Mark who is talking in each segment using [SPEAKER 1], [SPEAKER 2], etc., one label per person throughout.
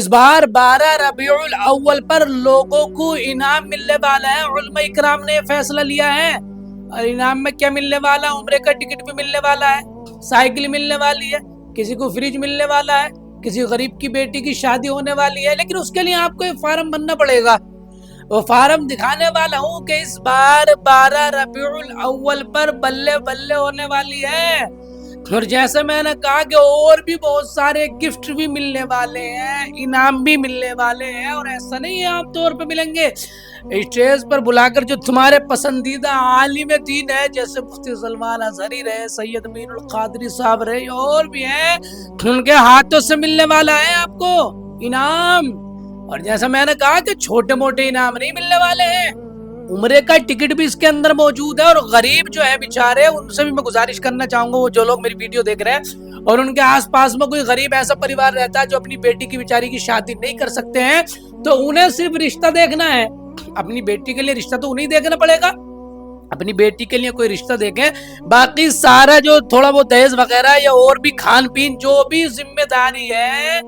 [SPEAKER 1] اس بار 12 ربیع الاول پر لوگوں کو انعام ملنے والا ہے۔ علماء اکرام نے فیصلہ لیا ہے اور انعام میں کیا ملنے والا ہے؟ عمرے کا ٹکٹ بھی ملنے والا ہے، سائیکل ملنے والی ہے، کسی کو فریج ملنے والا ہے، کسی غریب کی بیٹی کی شادی ہونے والی ہے، لیکن اس کے لیے آپ کو ایک فارم بننا پڑے گا۔ وہ فارم دکھانے والا ہوں کہ اس بار 12 ربیع الاول پر بلے بلے ہونے والی ہے، اور جیسے میں نے کہا کہ اور بھی بہت سارے گفٹ بھی ملنے والے ہیں، انعام بھی ملنے والے ہیں، اور ایسا نہیں ہے عام طور پہ ملیں گے۔ اسٹیج پر بلا کر جو تمہارے پسندیدہ عالم دین ہے، جیسے مفتی سلمان اظہری رہے، سید امین القادری صاحب رہے، اور بھی ہیں، ان کے ہاتھوں سے ملنے والا ہے آپ کو انعام۔ اور جیسا میں نے کہا کہ چھوٹے موٹے انعام نہیں ملنے والے ہیں، عمرے کا ٹکٹ بھی اس کے اندر موجود ہے، اور غریب جو ہے بیچارے، ان سے بھی میں گزارش کرنا چاہوں گا، وہ جو لوگ میری ویڈیو دیکھ رہے ہیں اور ان کے آس پاس میں کوئی غریب ایسا پریوار رہتا ہے جو اپنی بیٹی کی بیچاری کی شادی نہیں کر سکتے ہیں، تو انہیں صرف رشتہ دیکھنا ہے۔ اپنی بیٹی کے لیے رشتہ تو انہیں دیکھنا پڑے گا، اپنی بیٹی کے لیے کوئی رشتہ دیکھیں، باقی سارا جو تھوڑا بہت دہیز وغیرہ یا اور بھی کھان پین جو بھی ذمہ داری ہے،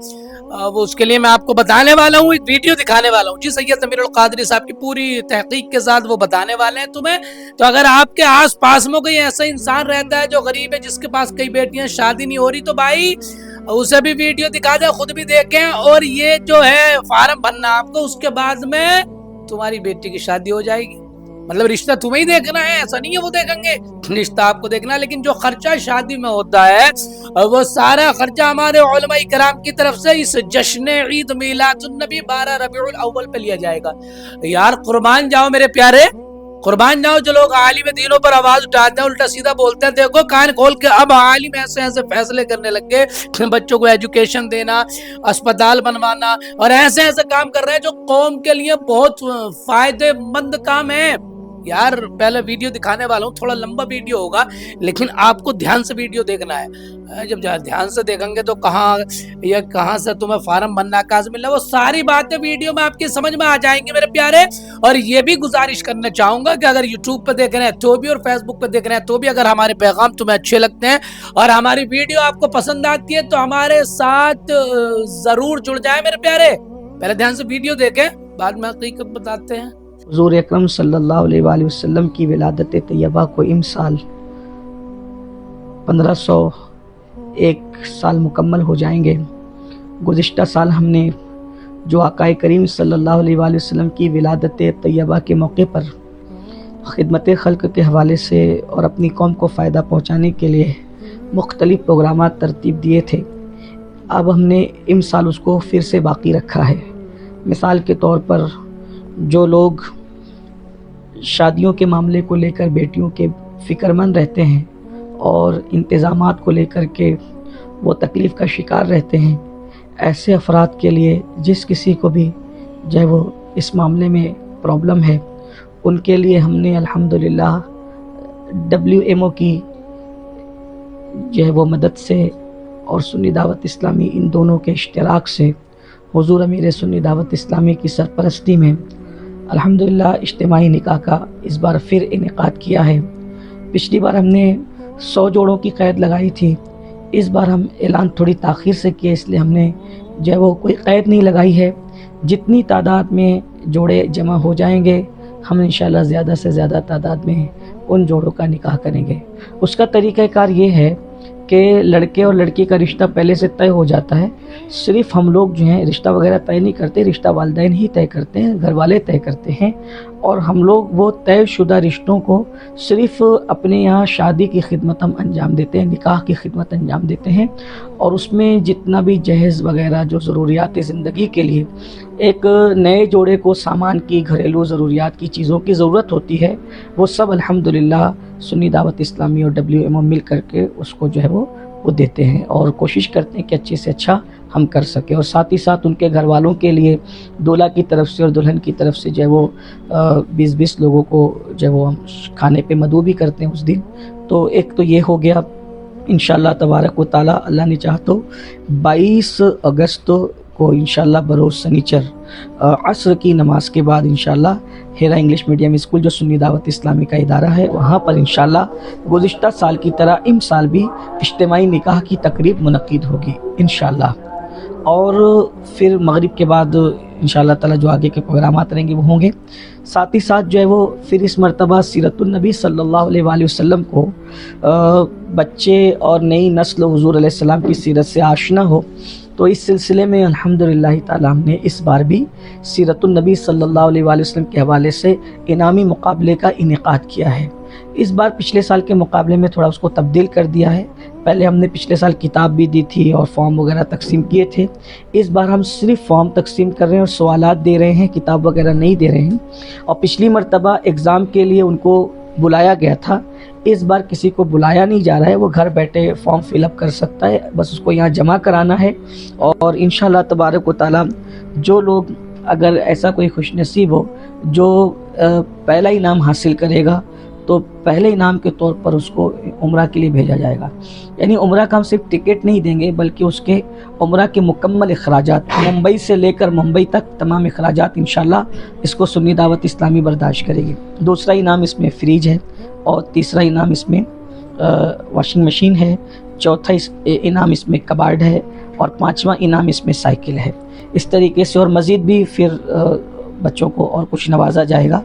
[SPEAKER 1] وہ اس کے لیے میں آپ کو بتانے والا ہوں، ایک ویڈیو دکھانے والا ہوں۔ جی سید امیر القادری صاحب کی پوری تحقیق کے ساتھ وہ بتانے والے ہیں تمہیں۔ تو اگر آپ کے آس پاس میں کوئی ایسا انسان رہتا ہے جو غریب ہے، جس کے پاس کئی بیٹیاں شادی نہیں ہو رہی، تو بھائی اسے بھی ویڈیو دکھا دیں، خود بھی دیکھیں، اور یہ جو ہے فارم بھرنا آپ کو، اس کے بعد میں تمہاری بیٹی کی شادی ہو جائے گی۔ مطلب رشتہ تمہیں ہی دیکھنا ہے، ایسا نہیں ہے وہ دیکھیں گے، رشتہ آپ کو دیکھنا ہے، لیکن جو خرچہ شادی میں ہوتا ہے وہ سارا خرچہ ہمارے علماء کرام کی طرف سے اس جشن عید میلاد النبی 12 ربیع الاول پہ لیا جائے گا۔ یار قربان جاؤ میرے پیارے، قربان جاؤ جو لوگ عالم دینوں پر آواز اٹھاتے ہیں، الٹا سیدھا بولتے ہیں، دیکھو کان کھول کے اب عالم ایسے ایسے فیصلے کرنے لگ گئے، بچوں کو ایجوکیشن دینا، اسپتال بنوانا، اور ایسے ایسے کام کر رہے ہیں جو قوم کے لیے بہت فائدے مند کام ہے۔ یار پہلے ویڈیو دکھانے والا ہوں، تھوڑا لمبا ویڈیو ہوگا، لیکن آپ کو دھیان سے ویڈیو دیکھنا ہے۔ جب دھیان سے دیکھیں گے تو کہاں سے تمہیں فارم بننا، کہاں سے ملنا، وہ ساری باتیں ویڈیو میں آپ کی سمجھ میں آ جائیں گے میرے پیارے۔ اور یہ بھی گزارش کرنا چاہوں گا کہ اگر یوٹیوب پہ دیکھ رہے ہیں تو بھی، اور فیس بک پہ دیکھ رہے ہیں تو بھی، اگر ہمارے پیغام تمہیں اچھے لگتے ہیں اور ہماری ویڈیو آپ کو پسند آتی ہے تو ہمارے ساتھ ضرور جڑ جائیں میرے پیارے۔ پہلے دھیان سے ویڈیو دیکھیں، بعد میں حقیقت بتاتے ہیں۔
[SPEAKER 2] حضور اکرم صلی اللہ علیہ وآلہ وسلم کی ولادت طیبہ کو امسال 1501 سال مکمل ہو جائیں گے۔ گزشتہ سال ہم نے جو آقا کریم صلی اللہ علیہ وآلہ وسلم کی ولادت طیبہ کے موقع پر خدمت خلق کے حوالے سے اور اپنی قوم کو فائدہ پہنچانے کے لیے مختلف پروگرامات ترتیب دیے تھے، اب ہم نے امسال اس کو پھر سے باقی رکھا ہے۔ مثال کے طور پر جو لوگ شادیوں کے معاملے کو لے کر بیٹیوں کے فکر مند رہتے ہیں اور انتظامات کو لے کر کے وہ تکلیف کا شکار رہتے ہیں، ایسے افراد کے لیے جس کسی کو بھی جو ہے وہ اس معاملے میں پرابلم ہے، ان کے لیے ہم نے الحمدللہ WMO کی جو ہے وہ مدد سے اور سنی دعوت اسلامی، ان دونوں کے اشتراک سے حضور امیر سنی دعوت اسلامی کی سرپرستی میں الحمدللہ اجتماعی نکاح کا اس بار پھر انعقاد کیا ہے۔ پچھلی بار ہم نے 100 جوڑوں کی قید لگائی تھی، اس بار ہم اعلان تھوڑی تاخیر سے کیا، اس لیے ہم نے جو ہے وہ کوئی قید نہیں لگائی ہے۔ جتنی تعداد میں جوڑے جمع ہو جائیں گے، ہم انشاءاللہ زیادہ سے زیادہ تعداد میں ان جوڑوں کا نکاح کریں گے۔ اس کا طریقہ کار یہ ہے کہ لڑکے اور لڑکی کا رشتہ پہلے سے طے ہو جاتا ہے، صرف ہم لوگ جو ہیں رشتہ وغیرہ طے نہیں کرتے، رشتہ والدین ہی طے کرتے ہیں، گھر والے طے کرتے ہیں، اور ہم لوگ وہ طے شدہ رشتوں کو صرف اپنے یہاں شادی کی خدمت ہم انجام دیتے ہیں، نکاح کی خدمت انجام دیتے ہیں، اور اس میں جتنا بھی جہیز وغیرہ جو ضروریات زندگی کے لیے ایک نئے جوڑے کو سامان کی، گھریلو ضروریات کی چیزوں کی ضرورت ہوتی ہے، وہ سب الحمدللہ سنی دعوت اسلامی اور WMO مل کر کے اس کو جو ہے وہ دیتے ہیں، اور کوشش کرتے ہیں کہ اچھے سے اچھا ہم کر سکیں، اور ساتھ ہی ساتھ ان کے گھر والوں کے لیے دولہا کی طرف سے اور دلہن کی طرف سے جو ہے وہ 20 لوگوں کو جو ہے وہ ہم کھانے پہ مدعو بھی کرتے ہیں اس دن۔ تو ایک تو یہ ہو گیا، انشاءاللہ تبارک و تعالی اللہ نے چاہا تو 22 اگست کو انشاءاللہ بروز سنیچر عصر کی نماز کے بعد انشاءاللہ ہیرا انگلش میڈیم اسکول جو سنی دعوت اسلامی کا ادارہ ہے، وہاں پر انشاءاللہ گزشتہ سال کی طرح امسال بھی اجتماعی نکاح کی تقریب منعقد ہوگی انشاءاللہ۔ اور پھر مغرب کے بعد انشاءاللہ تعالی جو آگے کے پروگرامات رہیں گے وہ ہوں گے. ساتھ ہی ساتھ جو ہے وہ پھر اس مرتبہ سیرت النبی صلی اللہ علیہ وآلہ وسلم کو بچے اور نئی نسل حضور علیہ السلام کی سیرت سے آشنا ہو. تو اس سلسلے میں الحمدللہ تعالی ہم نے اس بار بھی سیرت النبی صلی اللہ علیہ وآلہ وسلم کے حوالے سے انعامی مقابلے کا انعقاد کیا ہے. اس بار پچھلے سال کے مقابلے میں تھوڑا اس کو تبدیل کر دیا ہے. پہلے ہم نے پچھلے سال کتاب بھی دی تھی اور فارم وغیرہ تقسیم کیے تھے. اس بار ہم صرف فارم تقسیم کر رہے ہیں اور سوالات دے رہے ہیں, کتاب وغیرہ نہیں دے رہے ہیں. اور پچھلی مرتبہ ایگزام کے لیے ان کو بلایا گیا تھا, اس بار کسی کو بلایا نہیں جا رہا ہے. وہ گھر بیٹھے فارم فل اپ کر سکتا ہے, بس اس کو یہاں جمع کرانا ہے. اور انشاءاللہ تبارک و تعالی جو لوگ اگر ایسا کوئی خوش نصیب ہو جو پہلا انعام حاصل کرے گا تو پہلے انعام کے طور پر اس کو عمرہ کے لیے بھیجا جائے گا. یعنی عمرہ کا ہم صرف ٹکٹ نہیں دیں گے بلکہ اس کے عمرہ کے مکمل اخراجات, ممبئی سے لے کر ممبئی تک تمام اخراجات انشاءاللہ اس کو سنی دعوت اسلامی برداشت کرے گی. دوسرا انعام اس میں فریج ہے, اور تیسرا انعام اس میں واشنگ مشین ہے, چوتھا انعام اس میں کبارڈ ہے, اور پانچواں انعام اس میں سائیکل ہے. اس طریقے سے اور مزید بھی پھر بچوں کو اور کچھ نوازا جائے گا.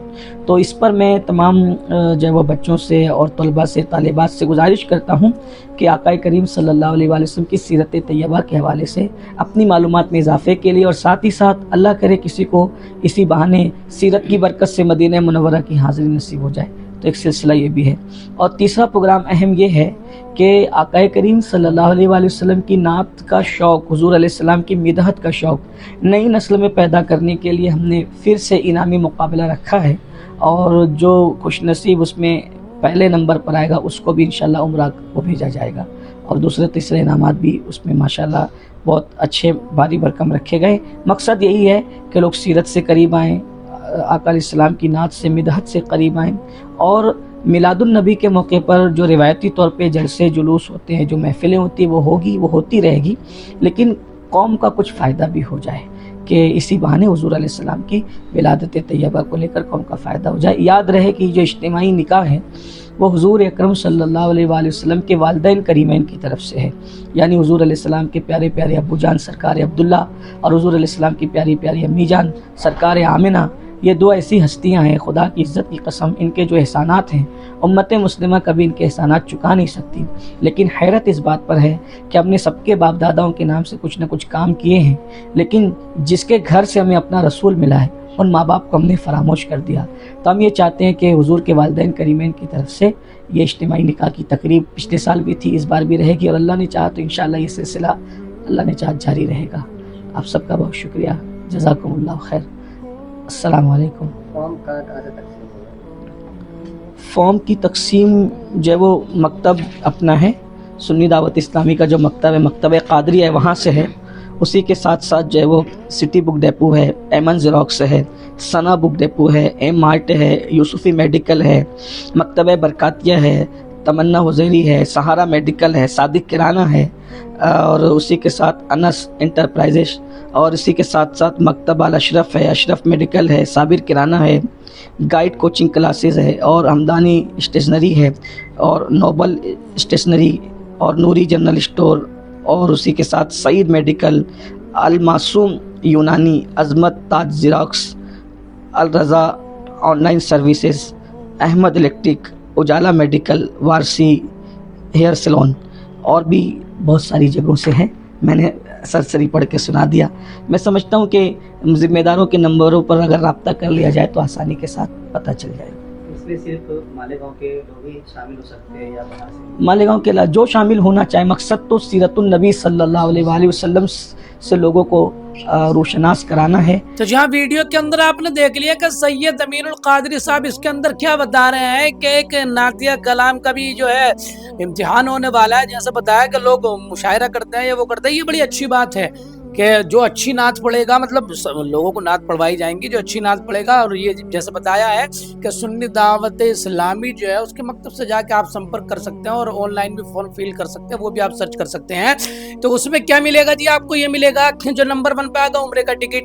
[SPEAKER 2] تو اس پر میں تمام جو ہے وہ بچوں سے اور طلباء سے, طالبات سے گزارش کرتا ہوں کہ آقا کریم صلی اللہ علیہ وآلہ وسلم کی سیرت طیبہ کے حوالے سے اپنی معلومات میں اضافے کے لیے, اور ساتھ ہی ساتھ اللہ کرے کسی کو اسی بہانے سیرت کی برکت سے مدینہ منورہ کی حاضری نصیب ہو جائے, تو ایک سلسلہ یہ بھی ہے. اور تیسرا پروگرام اہم یہ ہے کہ آقا کریم صلی اللہ علیہ وآلہ وسلم کی نعت کا شوق, حضور علیہ السلام کی مدحت کا شوق نئی نسل میں پیدا کرنے کے لیے ہم نے پھر سے انعامی مقابلہ رکھا ہے. اور جو خوش نصیب اس میں پہلے نمبر پر آئے گا اس کو بھی انشاءاللہ عمرہ کو بھیجا جائے گا. اور دوسرے تیسرے انعامات بھی اس میں ماشاءاللہ بہت اچھے بھاری بھرکم رکھے گئے. مقصد یہی ہے کہ لوگ سیرت سے قریب آئیں, آقا علیہ السلام کی نعت سے مدحت سے قریب آئیں, اور میلاد النبی کے موقع پر جو روایتی طور پہ جلسے جلوس ہوتے ہیں, جو محفلیں ہوتی ہیں وہ ہوگی, وہ ہوتی رہے گی, لیکن قوم کا کچھ فائدہ بھی ہو جائے کہ اسی بہانے حضور علیہ السلام کی ولادت طیبہ کو لے کر قوم کا فائدہ ہو جائے. یاد رہے کہ جو اجتماعی نکاح ہے وہ حضور اکرم صلی اللہ علیہ وآلہ وسلم کے والدین کریمین کی طرف سے ہے. یعنی حضور علیہ السلام کے پیارے پیارے ابو جان سرکار عبداللہ اور حضور علیہ السلام کی پیاری پیاری امی جان سرکار آمنہ, یہ دو ایسی ہستیاں ہیں, خدا کی عزت کی قسم ان کے جو احسانات ہیں امت مسلمہ کبھی ان کے احسانات چکا نہیں سکتی. لیکن حیرت اس بات پر ہے کہ ہم نے سب کے باپ داداؤں کے نام سے کچھ نہ کچھ کام کیے ہیں, لیکن جس کے گھر سے ہمیں اپنا رسول ملا ہے ان ماں باپ کو ہم نے فراموش کر دیا. تو ہم یہ چاہتے ہیں کہ حضور کے والدین کریمین کی طرف سے یہ اجتماعی نکاح کی تقریب پچھلے سال بھی تھی, اس بار بھی رہے گی, اور اللہ نے چاہا تو انشاءاللہ یہ سلسلہ اللہ نے چاہا جاری رہے گا. آپ سب کا بہت شکریہ, جزاکم اللہ خیر. السلام علیکم. فارم کی تقسیم جو ہے وہ مکتب اپنا ہے, سنی دعوت اسلامی کا جو مکتب ہے, مکتب قادری ہے, وہاں سے ہے. اسی کے ساتھ ساتھ جو ہے وہ سٹی بک ڈیپو ہے, ایمن زیروکس ہے, ثنا بک ڈیپو ہے, ایم مارٹ ہے, یوسفی میڈیکل ہے, مکتبہ برکاتیہ ہے, تمنا حضیری ہے, سہارا میڈیکل ہے, صادق کرانہ ہے, اور اسی کے ساتھ انس انٹرپرائزز, اور اسی کے ساتھ ساتھ مکتبہ الاشرف ہے, اشرف میڈیکل ہے, صابر کرانہ ہے, گائیڈ کوچنگ کلاسز ہے, اور ہمدانی اسٹیشنری ہے, اور نوبل اسٹیشنری, اور نوری جنرل اسٹور, اور اسی کے ساتھ سعید medical, Al Masoom Unani, Azmat Taj xerox, Al Raza on line services, Ahmed electric, Ujala medical, Warsi hair salon, اور بھی بہت ساری جگہوں سے ہیں. میں نے سرسری پڑھ کے سنا دیا. میں سمجھتا ہوں کہ ذمہ داروں کے نمبروں پر اگر رابطہ کر لیا جائے تو آسانی کے ساتھ پتہ چل جائے گا.
[SPEAKER 3] اس میں صرف مالیگاؤں کے لوگ ہی شامل ہو سکتے ہیں یا باہر سے؟
[SPEAKER 2] مالیگاؤں کے جو شامل ہونا چاہے, مقصد تو سیرت النبی صلی اللہ علیہ وآلہ وسلم سے لوگوں کو روشناس کرانا ہے.
[SPEAKER 1] تو جہاں ویڈیو کے اندر آپ نے دیکھ لیا کہ سید امین القادری صاحب اس کے اندر کیا بتا رہے ہیں کہ ایک نعتیہ کلام کا بھی جو ہے امتحان ہونے والا ہے. جیسے بتایا کہ لوگ مشاعرہ کرتے ہیں یا وہ کرتے ہیں, یہ بڑی اچھی بات ہے کہ جو اچھی نعت پڑھے گا, مطلب لوگوں کو نعت پڑھوائی جائیں گی جو اچھی نعت پڑھے گا. اور یہ جیسے بتایا ہے کہ سنی دعوت اسلامی جو ہے اس کے مکتب سے جا کے آپ سمپرک کر سکتے ہیں, اور آن لائن بھی فارم فل کر سکتے ہیں, وہ بھی آپ سرچ کر سکتے ہیں. تو اس میں کیا ملے گا جی, آپ کو یہ ملے گا جو نمبر 1 پہ آئے گا عمرے کا ٹکٹ,